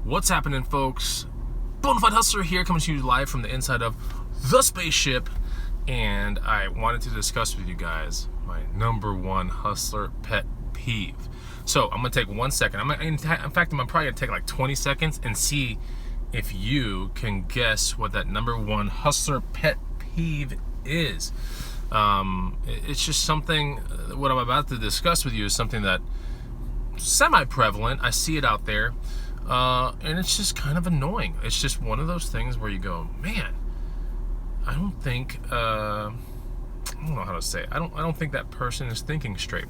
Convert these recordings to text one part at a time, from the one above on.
What's happening, folks? Bonafide Hustler here, coming to you live from the inside of the spaceship, and I wanted to discuss with you guys my number one hustler pet peeve. So I'm gonna take 1 second. In fact, I'm probably gonna take like 20 seconds and see if you can guess what that number one hustler pet peeve is. It's just something. What I'm about to discuss with you is something that semi-prevalent. I see it out there. And it's just kind of annoying. It's just one of those things where you go, man, I don't think, I don't know how to say it. I don't think that person is thinking straight.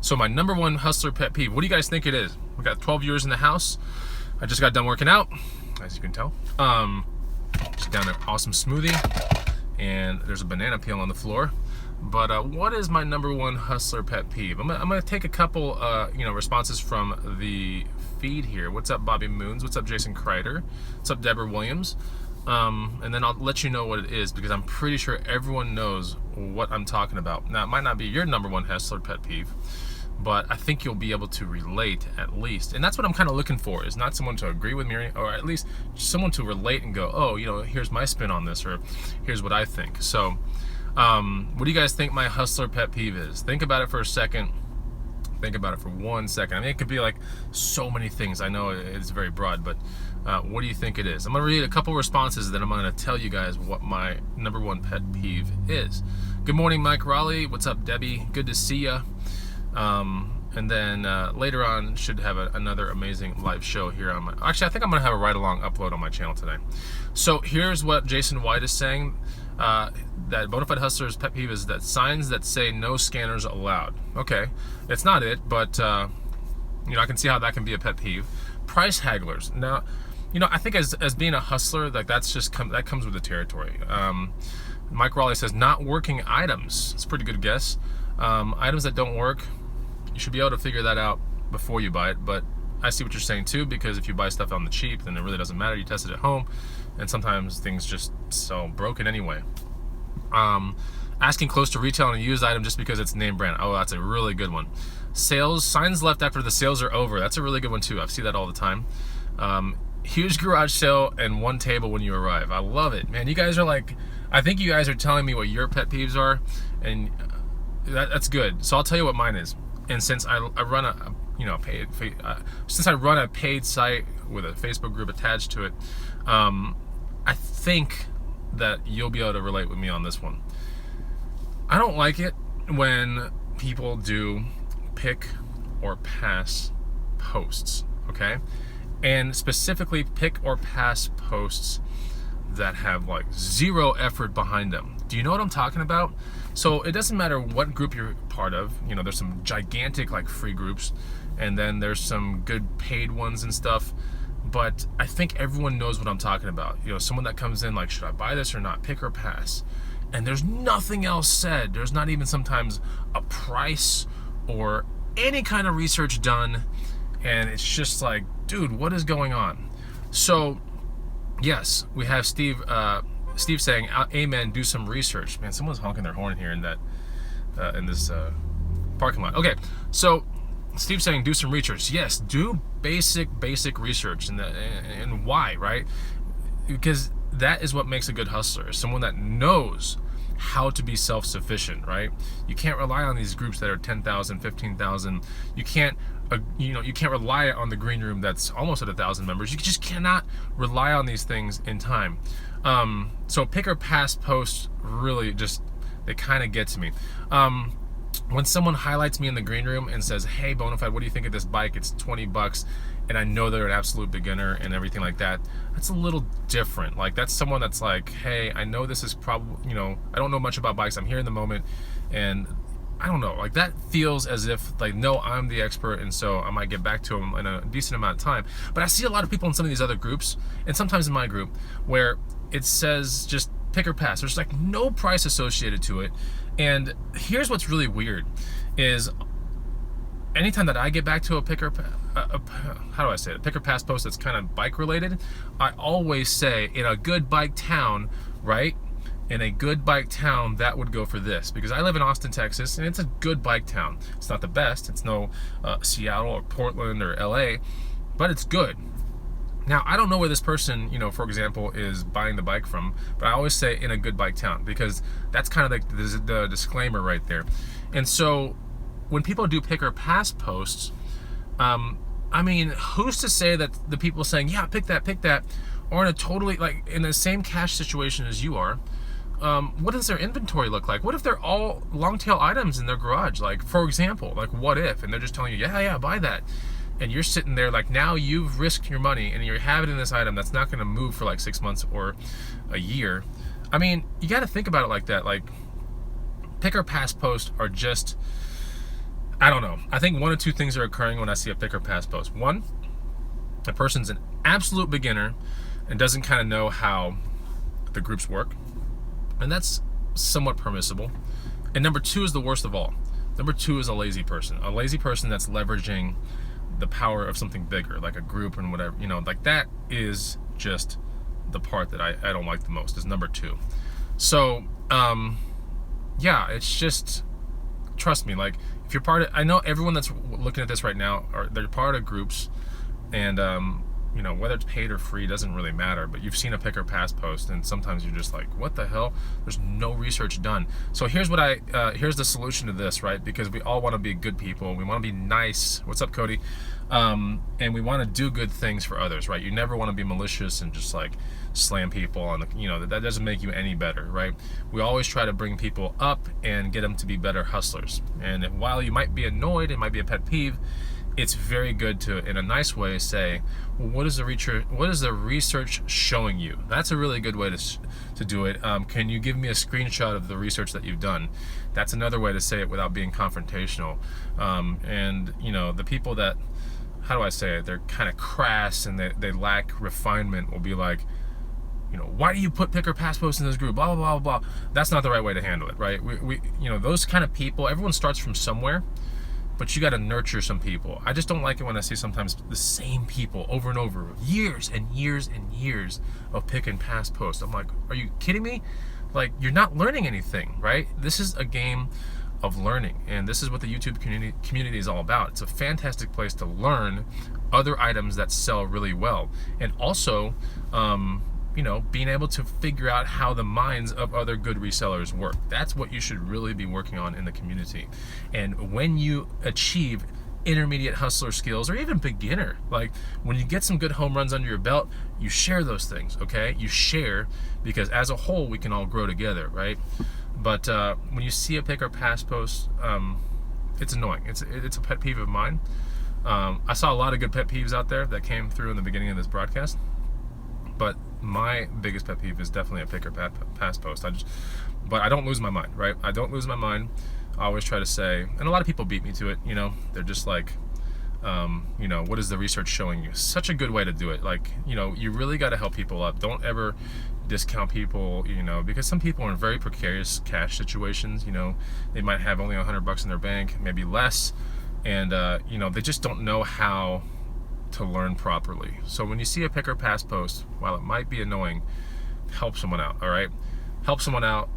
So my number one hustler pet peeve, what do you guys think it is? We got 12 viewers in the house. I just got done working out, as you can tell. Just down an awesome smoothie, and there's a banana peel on the floor. But what is my number one hustler pet peeve? I'm gonna take a couple, responses from the feed here. What's up, Bobby Moons? What's up, Jason Kreider? What's up, Deborah Williams? And then I'll let you know what it is, because I'm pretty sure everyone knows what I'm talking about. Now, it might not be your number one hustler pet peeve, but I think you'll be able to relate at least. And that's what I'm kind of looking for, is not someone to agree with me, or at least someone to relate and go, oh, here's my spin on this, or here's what I think. So what do you guys think my hustler pet peeve is? Think about it for a second. Think about it for 1 second. I mean, it could be like so many things. I know it's very broad, but what do you think it is? I'm gonna read a couple responses, then I'm gonna tell you guys what my number one pet peeve is. Good morning, Mike Raleigh. What's up, Debbie? Good to see ya. And then later on, should have another amazing live show here on my. Actually, I think I'm gonna have a ride-along upload on my channel today. So here's what Jason White is saying. That Bonafide Hustler's pet peeve is that signs that say no scanners allowed. Okay, it's not it, but I can see how that can be a pet peeve. Price hagglers. Now, I think as being a hustler, like that comes with the territory. Mike Raleigh says not working items. It's a pretty good guess. Items that don't work, you should be able to figure that out before you buy it. But I see what you're saying too, because if you buy stuff on the cheap, then it really doesn't matter. You test it at home, and sometimes things just so broken anyway. Asking close to retail on a used item just because it's name brand. Oh, that's a really good one. Signs left after the sales are over. That's a really good one too. I see that all the time. Huge garage sale and one table when you arrive. I love it, man. You guys are like, I think you guys are telling me what your pet peeves are, and that's good. So I'll tell you what mine is. And since I run a paid site with a Facebook group attached to it, I think that you'll be able to relate with me on this one. I don't like it when people do pick or pass posts, okay? And specifically pick or pass posts that have like zero effort behind them. Do you know what I'm talking about? So it doesn't matter what group you're part of. There's some gigantic like free groups, and then there's some good paid ones and stuff. But I think everyone knows what I'm talking about. Someone that comes in like, should I buy this or not? Pick or pass. And there's nothing else said. There's not even sometimes a price or any kind of research done. And it's just like, dude, what is going on? So, yes, we have Steve saying, amen, do some research. Man, someone's honking their horn here in this parking lot. Okay, so Steve's saying do some research. Yes, do basic research, and why, right? Because that is what makes a good hustler, someone that knows how to be self-sufficient, right? You can't rely on these groups that are 10,000, 15,000. You can't rely on the green room that's almost at 1,000 members. You just cannot rely on these things in time. So pick or pass posts really they kind of get to me. When someone highlights me in the green room and says, hey, Bonafide, what do you think of this bike? It's $20, and I know they're an absolute beginner and everything like that. That's a little different. Like, that's someone that's like, hey, I know this is probably, I don't know much about bikes. I'm here in the moment, and I don't know. Like, that feels as if, like, no, I'm the expert, and so I might get back to them in a decent amount of time. But I see a lot of people in some of these other groups, and sometimes in my group, where it says just pick or pass. There's like no price associated to it. And here's what's really weird is anytime that I get back to a pick or pass post that's kind of bike related, I always say in a good bike town, right? In a good bike town, that would go for this, because I live in Austin, Texas, and it's a good bike town. It's not the best. It's no Seattle or Portland or LA, but it's good. Now, I don't know where this person, for example, is buying the bike from, but I always say in a good bike town, because that's kind of like the disclaimer right there. And so when people do pick or pass posts, I mean, who's to say that the people saying, yeah, pick that, are in a totally, like, in the same cash situation as you are? What does their inventory look like? What if they're all long tail items in their garage? Like, for example, like, what if? And they're just telling you, yeah, buy that. And you're sitting there like, now you've risked your money and you're having this item that's not going to move for like 6 months or a year. I mean, you got to think about it like that. Like, pick or pass posts are just, I don't know. I think one of two things are occurring when I see a pick or pass post. One, the person's an absolute beginner and doesn't kind of know how the groups work. And that's somewhat permissible. And number two is the worst of all. Number two is a lazy person. A lazy person that's leveraging the power of something bigger, like a group and whatever, like that is just the part that I don't like the most, is number two. So, yeah, it's just, trust me, like, if you're part of, I know everyone that's looking at this right now, they're part of groups, and, whether it's paid or free doesn't really matter, but you've seen a pick or pass post, and sometimes you're just like, what the hell? There's no research done. So here's what here's the solution to this, right? Because we all want to be good people. We want to be nice. What's up, Cody? And we want to do good things for others, right? You never want to be malicious and just like slam people on the, that doesn't make you any better, right? We always try to bring people up and get them to be better hustlers. And while you might be annoyed, it might be a pet peeve, it's very good to, in a nice way, say, well, what is the research showing you? That's a really good way to do it. Can you give me a screenshot of the research that you've done? That's another way to say it without being confrontational. And the people that, how do I say it? They're kind of crass and they lack refinement will be like, why do you put pick or pass posts in this group? Blah, blah, blah, blah. That's not the right way to handle it, right? We those kind of people, everyone starts from somewhere, but you got to nurture some people. I just don't like it when I see sometimes the same people over and over, years and years and years of pick and pass posts. I'm like, are you kidding me? Like, you're not learning anything, right? This is a game of learning, and this is what the YouTube community is all about. It's a fantastic place to learn other items that sell really well, and also being able to figure out how the minds of other good resellers work. That's what you should really be working on in the community. And when you achieve intermediate hustler skills, or even beginner, like when you get some good home runs under your belt, you share those things, okay? You share, because as a whole we can all grow together, right? But when you see a pick or pass post, it's annoying. It's a pet peeve of mine. I saw a lot of good pet peeves out there that came through in the beginning of this broadcast, but my biggest pet peeve is definitely a pick or pass post. But I don't lose my mind, right? I don't lose my mind. I always try to say, and a lot of people beat me to it, they're just like, what is the research showing you? Such a good way to do it. Like, you really got to help people up. Don't ever discount people, because some people are in very precarious cash situations. They might have only $100 in their bank, maybe less, and they just don't know how to learn properly. So when you see a pick or pass post, while it might be annoying, help someone out. All right, help someone out.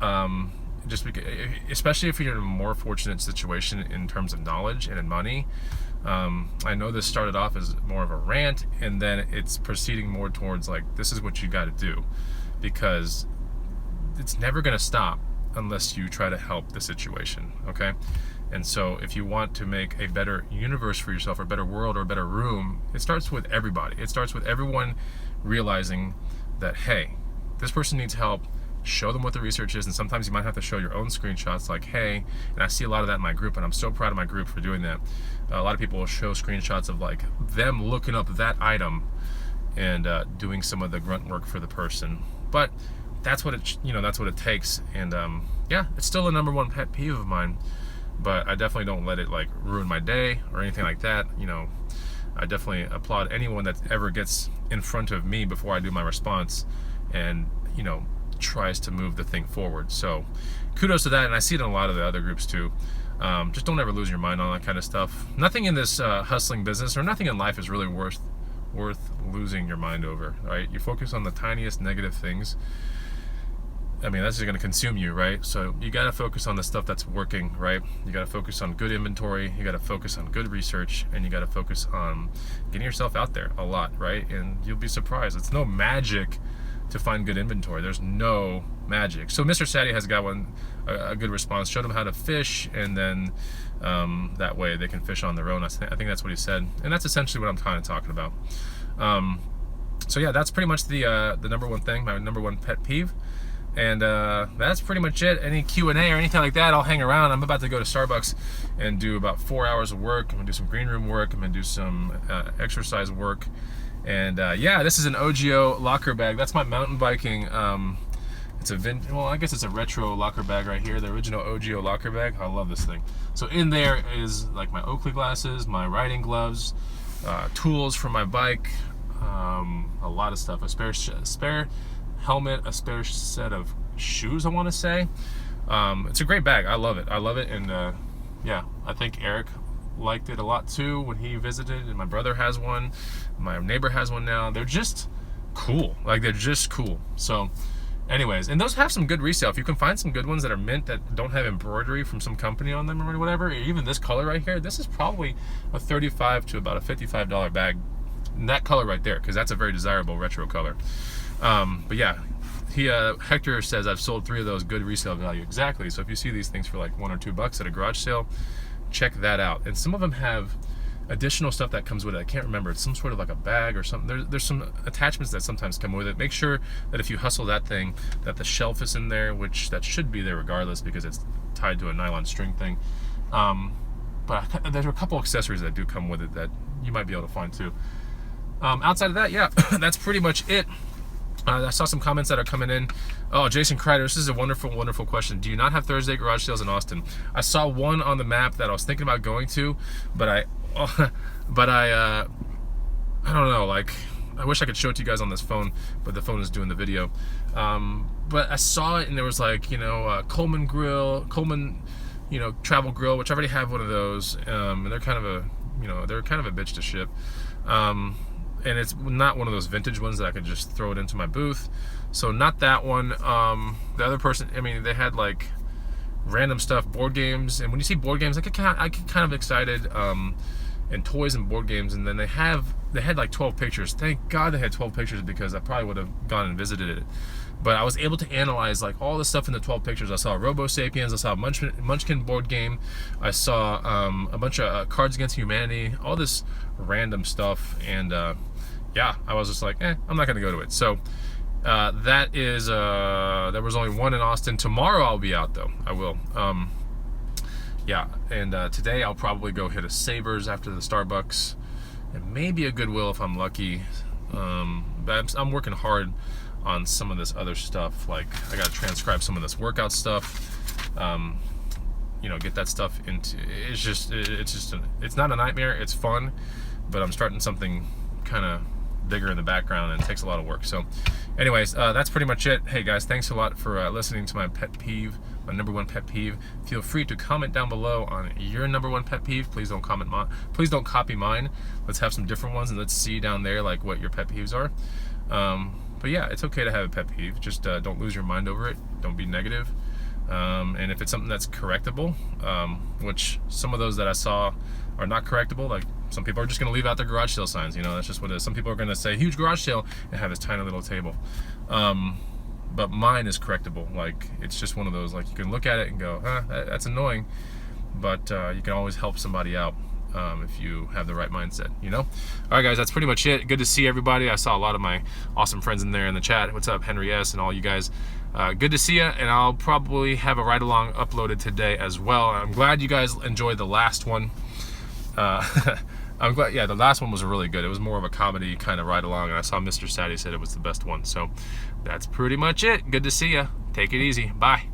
Just because, especially if you're in a more fortunate situation in terms of knowledge and in money. I know this started off as more of a rant, and then it's proceeding more towards like, this is what you got to do, because it's never going to stop unless you try to help the situation, okay? And so if you want to make a better universe for yourself, or a better world, or a better room, it starts with everybody. It starts with everyone realizing that, hey, this person needs help. Show them what the research is, and sometimes you might have to show your own screenshots, like, hey, and I see a lot of that in my group, and I'm so proud of my group for doing that. A lot of people will show screenshots of like them looking up that item and doing some of the grunt work for the person. But that's what it takes. And yeah, it's still the number one pet peeve of mine, but I definitely don't let it like ruin my day or anything like that. I definitely applaud anyone that ever gets in front of me before I do my response and tries to move the thing forward. So kudos to that, and I see it in a lot of the other groups too. Just don't ever lose your mind on that kind of stuff. Nothing in this hustling business, or nothing in life, is really worth losing your mind over, right? You focus on the tiniest negative things, I mean, that's just going to consume you, right? So you got to focus on the stuff that's working, right? You got to focus on good inventory, you got to focus on good research, and you got to focus on getting yourself out there a lot, right? And you'll be surprised. It's no magic to find good inventory. There's no magic. So Mr. Sadie has got a good response. Showed them how to fish, and then that way they can fish on their own. I think that's what he said, and that's essentially what I'm kind of talking about. So yeah, that's pretty much the number one thing, my number one pet peeve. And that's pretty much it. Any Q&A or anything like that, I'll hang around. I'm about to go to Starbucks and do about 4 hours of work. I'm gonna do some green room work. I'm gonna do some exercise work. And yeah, this is an OGO locker bag. That's my mountain biking. It's a well, I guess it's a retro locker bag right here. The original OGO locker bag. I love this thing. So in there is like my Oakley glasses, my riding gloves, tools for my bike, a lot of stuff. A spare helmet, a spare set of shoes, I want to say. It's a great bag. I love it. And yeah, I think Eric liked it a lot too when he visited, and my brother has one, my neighbor has one now. They're just cool. Like, they're just cool. So anyways, and those have some good resale. If you can find some good ones that are mint, that don't have embroidery from some company on them or whatever, even this color right here, this is probably a $35 to about a $55 bag. And that color right there, because that's a very desirable retro color. But yeah, Hector says I've sold 3 of those, good resale value. Exactly. So if you see these things for like $1 or $2 at a garage sale, check that out. And some of them have additional stuff that comes with it. I can't remember. It's some sort of like a bag or something. There's some attachments that sometimes come with it. Make sure that if you hustle that thing, that the shelf is in there, which that should be there regardless because it's tied to a nylon string thing. But there's a couple accessories that do come with it that you might be able to find too. Outside of that, yeah, that's pretty much it. I saw some comments that are coming in. Oh, Jason Kreider, this is a wonderful, wonderful question. Do you not have Thursday garage sales in Austin? I saw one on the map that I was thinking about going to, but I don't know. Like, I wish I could show it to you guys on this phone, but the phone is doing the video. But I saw it, and there was like, Coleman Grill, Travel Grill, which I already have one of those, and they're kind of a, they're kind of a bitch to ship. And it's not one of those vintage ones that I could just throw it into my booth. So not that one. The other person, I mean, they had like random stuff, board games. And when you see board games, I get kind of excited, and toys and board games. And then they had like 12 pictures. Thank God they had 12 pictures, because I probably would have gone and visited it. But I was able to analyze like all the stuff in the 12 pictures. I saw Robo Sapiens, I saw a Munchkin board game, I saw a bunch of Cards Against Humanity, all this random stuff, and yeah, I was just like, I'm not gonna go to it. So that is there was only one in Austin. Tomorrow I'll be out though. I will. Yeah, and today I'll probably go hit a Savers after the Starbucks, and maybe a Goodwill if I'm lucky. But I'm working hard on some of this other stuff. Like, I gotta transcribe some of this workout stuff. Get that stuff into. It's not a nightmare. It's fun, but I'm starting something kind of bigger in the background, and it takes a lot of work. So, anyways, that's pretty much it. Hey guys, thanks a lot for listening to my pet peeve, my number one pet peeve. Feel free to comment down below on your number one pet peeve. Please don't please don't copy mine. Let's have some different ones, and let's see down there like what your pet peeves are. But yeah, it's okay to have a pet peeve. Just don't lose your mind over it. Don't be negative. And if it's something that's correctable, which some of those that I saw are not correctable, like some people are just going to leave out their garage sale signs. That's just what it is. Some people are going to say huge garage sale and have this tiny little table. But mine is correctable. Like, it's just one of those, like, you can look at it and go, that's annoying, but you can always help somebody out. If you have the right mindset, All right, guys, that's pretty much it. Good to see everybody. I saw a lot of my awesome friends in there in the chat. What's up, Henry S. and all you guys? Good to see you, and I'll probably have a ride-along uploaded today as well. I'm glad you guys enjoyed the last one. I'm glad, yeah, the last one was really good. It was more of a comedy kind of ride-along, and I saw Mr. Sadie said it was the best one. So that's pretty much it. Good to see you. Take it easy. Bye.